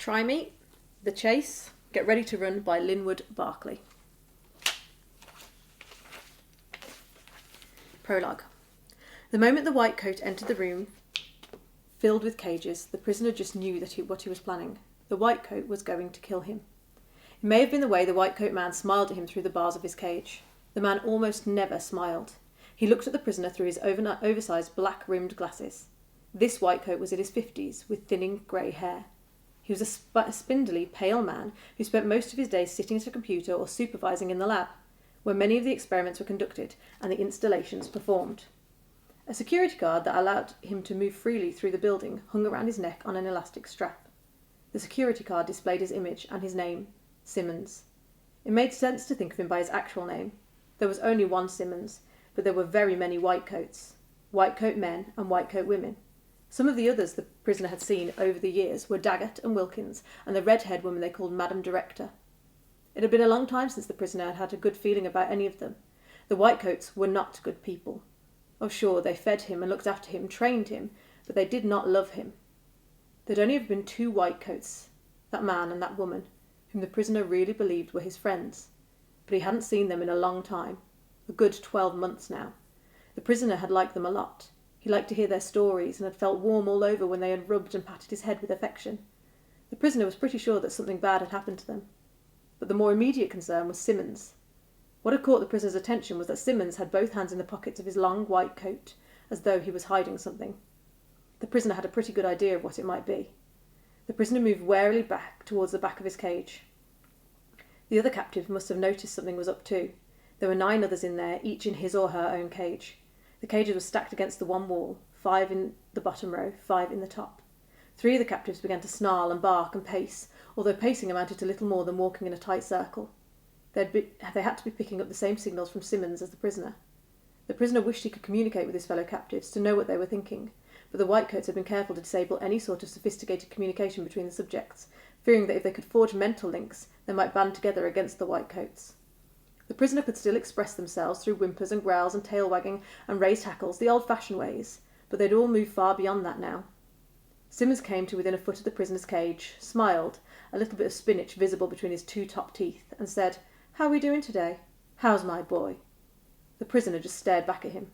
Try Me, The Chase, Get Ready to Run by Linwood Barclay. Prologue. The moment the white coat entered the room filled with cages, the prisoner just knew what he was planning. The white coat was going to kill him. It may have been the way the white coat man smiled at him through the bars of his cage. The man almost never smiled. He looked at the prisoner through his oversized black-rimmed glasses. This white coat was in his 50s, with thinning grey hair. He was a spindly, pale man who spent most of his days sitting at a computer or supervising in the lab, where many of the experiments were conducted and the installations performed. A security guard that allowed him to move freely through the building hung around his neck on an elastic strap. The security card displayed his image and his name, Simmons. It made sense to think of him by his actual name. There was only one Simmons, but there were very many white coats. White coat men and white coat women. Some of the others the prisoner had seen over the years were Daggett and Wilkins and the red-haired woman they called Madame Director. It had been a long time since the prisoner had had a good feeling about any of them. The whitecoats were not good people. Oh, sure, they fed him and looked after him, trained him, but they did not love him. There'd only have been two whitecoats, that man and that woman, whom the prisoner really believed were his friends. But he hadn't seen them in a long time, a good 12 months now. The prisoner had liked them a lot. He liked to hear their stories and had felt warm all over when they had rubbed and patted his head with affection. The prisoner was pretty sure that something bad had happened to them. But the more immediate concern was Simmons. What had caught the prisoner's attention was that Simmons had both hands in the pockets of his long white coat, as though he was hiding something. The prisoner had a pretty good idea of what it might be. The prisoner moved warily back towards the back of his cage. The other captives must have noticed something was up too. There were 9 others in there, each in his or her own cage. The cages were stacked against the one wall, 5 in the bottom row, 5 in the top. 3 of the captives began to snarl and bark and pace, although pacing amounted to little more than walking in a tight circle. They had to be picking up the same signals from Simmons as the prisoner. The prisoner wished he could communicate with his fellow captives to know what they were thinking, but the whitecoats had been careful to disable any sort of sophisticated communication between the subjects, fearing that if they could forge mental links, they might band together against the whitecoats. The prisoner could still express themselves through whimpers and growls and tail wagging and raised hackles, the old-fashioned ways, but they'd all moved far beyond that now. Simmons came to within a foot of the prisoner's cage, smiled, a little bit of spinach visible between his 2 top teeth, and said, "How are we doing today? How's my boy?" The prisoner just stared back at him.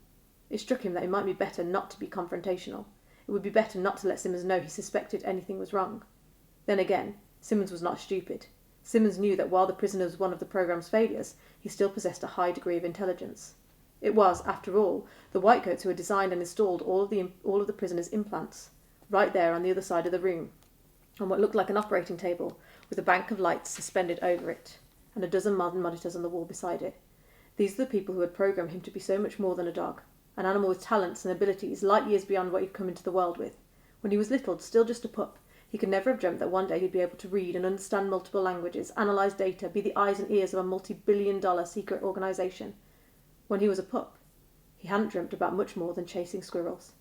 It struck him that it might be better not to be confrontational. It would be better not to let Simmons know he suspected anything was wrong. Then again, Simmons was not stupid. Simmons knew that while the prisoner was one of the programme's failures, he still possessed a high degree of intelligence. It was, after all, the whitecoats who had designed and installed all of the prisoner's implants, right there on the other side of the room, on what looked like an operating table, with a bank of lights suspended over it, and a dozen modern monitors on the wall beside it. These were the people who had programmed him to be so much more than a dog, an animal with talents and abilities light years beyond what he'd come into the world with. When he was little, still just a pup, he could never have dreamt that one day he'd be able to read and understand multiple languages, analyse data, be the eyes and ears of a multi-billion-dollar secret organisation. When he was a pup, he hadn't dreamt about much more than chasing squirrels.